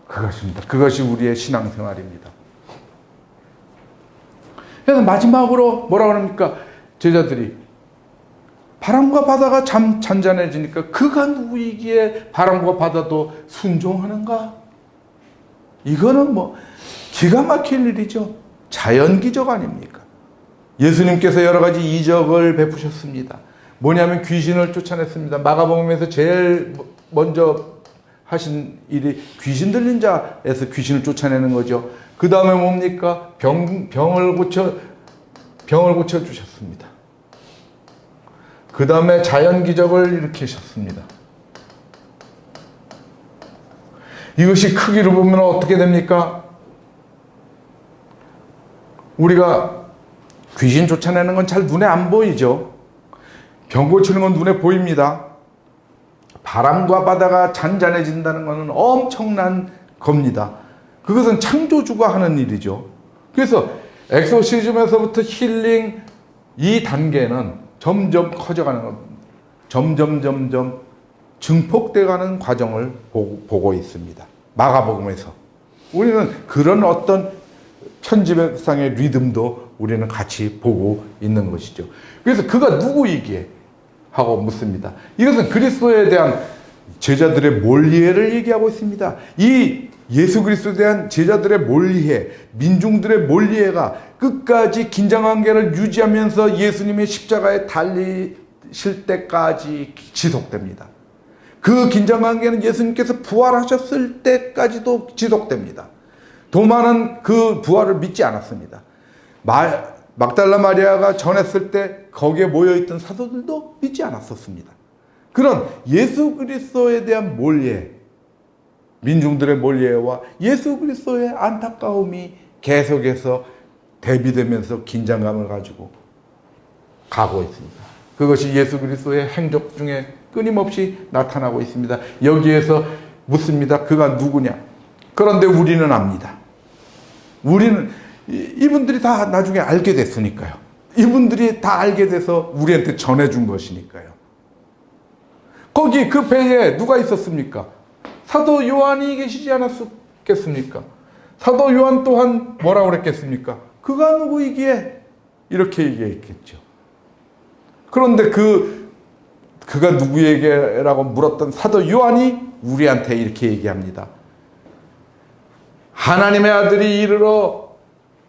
그것입니다. 그것이 우리의 신앙생활입니다. 그래서 마지막으로 뭐라고 합니까? 제자들이 바람과 바다가 잔잔해지니까 그가 누구이기에 바람과 바다도 순종하는가? 이거는 뭐 기가 막힐 일이죠. 자연기적 아닙니까? 예수님께서 여러 가지 이적을 베푸셨습니다. 뭐냐면 귀신을 쫓아냈습니다. 마가복음에서 제일 먼저 하신 일이 귀신 들린 자에서 귀신을 쫓아내는 거죠. 그 다음에 뭡니까? 병을 고쳐 주셨습니다. 그 다음에 자연 기적을 일으키셨습니다. 이것이 크기로 보면 어떻게 됩니까? 우리가 귀신 쫓아내는 건 잘 눈에 안 보이죠. 병 고치는 건 눈에 보입니다. 바람과 바다가 잔잔해진다는 것은 엄청난 겁니다. 그것은 창조주가 하는 일이죠. 그래서 엑소시즘에서부터 힐링, 이 단계는 점점 커져가는 겁니다. 점점 증폭돼가는 과정을 보고 있습니다. 마가복음에서. 우리는 그런 어떤 편집상의 리듬도 우리는 같이 보고 있는 것이죠. 그래서 그가 누구이기에 하고 묻습니다. 이것은 그리스도에 대한 제자들의 몰이해를 얘기하고 있습니다. 이 예수 그리스도에 대한 제자들의 몰이해, 민중들의 몰이해가 끝까지 긴장관계를 유지하면서 예수님의 십자가에 달리실 때까지 지속됩니다. 그 긴장관계는 예수님께서 부활하셨을 때까지도 지속됩니다. 도마는 그 부활을 믿지 않았습니다. 막달라 마리아가 전했을 때 거기에 모여있던 사도들도 믿지 않았었습니다. 그런 예수 그리스도에 대한 몰이해, 민중들의 몰이해와 예수 그리스도의 안타까움이 계속해서 대비되면서 긴장감을 가지고 가고 있습니다. 그것이 예수 그리스도의 행적 중에 끊임없이 나타나고 있습니다. 여기에서 묻습니다. 그가 누구냐? 그런데 우리는 압니다. 우리는 이분들이 다 나중에 알게 됐으니까요. 이분들이 다 알게 돼서 우리한테 전해준 것이니까요. 거기 그 배에 누가 있었습니까? 사도 요한이 계시지 않았겠습니까? 사도 요한 또한 뭐라고 그랬겠습니까? 그가 누구이기에? 이렇게 얘기했겠죠. 그런데 그가 누구에게라고 물었던 사도 요한이 우리한테 이렇게 얘기합니다. 하나님의 아들이 이르러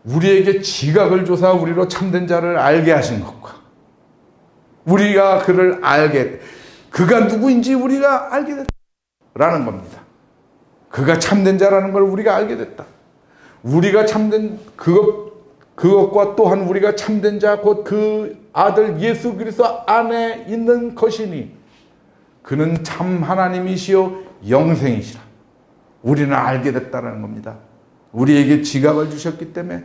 우리에게 지각을 줘서 우리로 참된 자를 알게 하신 것과 우리가 그를 그가 누구인지 우리가 알게 됐다라는 겁니다. 그가 참된 자라는 걸 우리가 알게 됐다. 우리가 참된 그것과 또한 우리가 참된 자 곧 그 아들 예수 그리스도 안에 있는 것이니 그는 참 하나님이시요 영생이시라. 우리는 알게 됐다는 겁니다. 우리에게 지각을 주셨기 때문에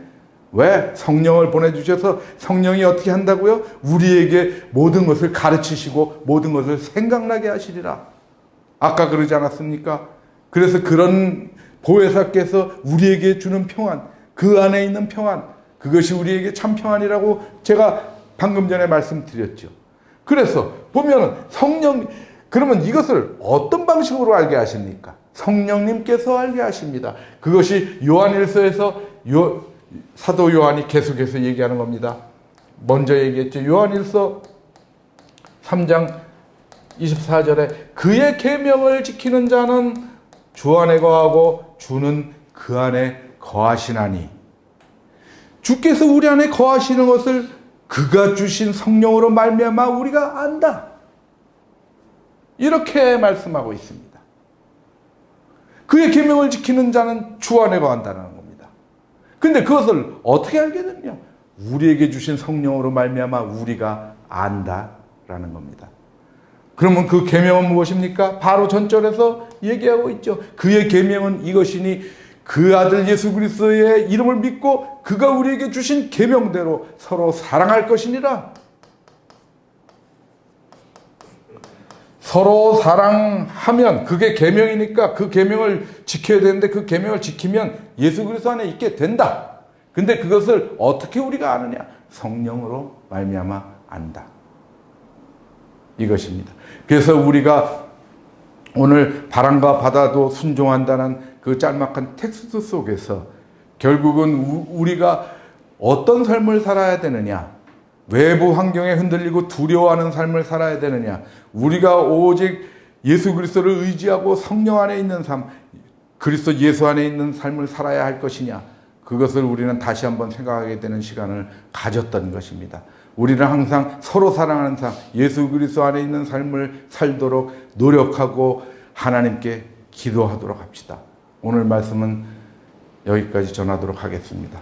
왜? 성령을 보내주셔서 성령이 어떻게 한다고요? 우리에게 모든 것을 가르치시고 모든 것을 생각나게 하시리라. 아까 그러지 않았습니까? 그래서 그런 보혜사께서 우리에게 주는 평안, 그 안에 있는 평안, 그것이 우리에게 참 평안이라고 제가 방금 전에 말씀드렸죠. 그래서 보면은 그러면 이것을 어떤 방식으로 알게 하십니까? 성령님께서 알게 하십니다. 그것이 요한일서에서 사도 요한이 계속해서 얘기하는 겁니다. 먼저 얘기했죠. 요한일서 3장 24절에 그의 계명을 지키는 자는 주 안에 거하고 주는 그 안에 거하시나니 주께서 우리 안에 거하시는 것을 그가 주신 성령으로 말미암아 우리가 안다. 이렇게 말씀하고 있습니다. 그의 계명을 지키는 자는 주 안에 거한다는 겁니다. 근데 그것을 어떻게 알게 되느냐? 우리에게 주신 성령으로 말미암아 우리가 안다라는 겁니다. 그러면 그 계명은 무엇입니까? 바로 전절에서 얘기하고 있죠. 그의 계명은 이것이니 그 아들 예수 그리스도의 이름을 믿고 그가 우리에게 주신 계명대로 서로 사랑할 것이니라. 서로 사랑하면 그게 계명이니까 그 계명을 지켜야 되는데 그 계명을 지키면 예수 그리스도 안에 있게 된다. 근데 그것을 어떻게 우리가 아느냐? 성령으로 말미암아 안다. 이것입니다. 그래서 우리가 오늘 바람과 바다도 순종한다는 그 짤막한 텍스트 속에서 결국은 우리가 어떤 삶을 살아야 되느냐? 외부 환경에 흔들리고 두려워하는 삶을 살아야 되느냐? 우리가 오직 예수 그리스도를 의지하고 성령 안에 있는 삶, 그리스도 예수 안에 있는 삶을 살아야 할 것이냐? 그것을 우리는 다시 한번 생각하게 되는 시간을 가졌던 것입니다. 우리는 항상 서로 사랑하는 삶, 예수 그리스도 안에 있는 삶을 살도록 노력하고 하나님께 기도하도록 합시다. 오늘 말씀은 여기까지 전하도록 하겠습니다.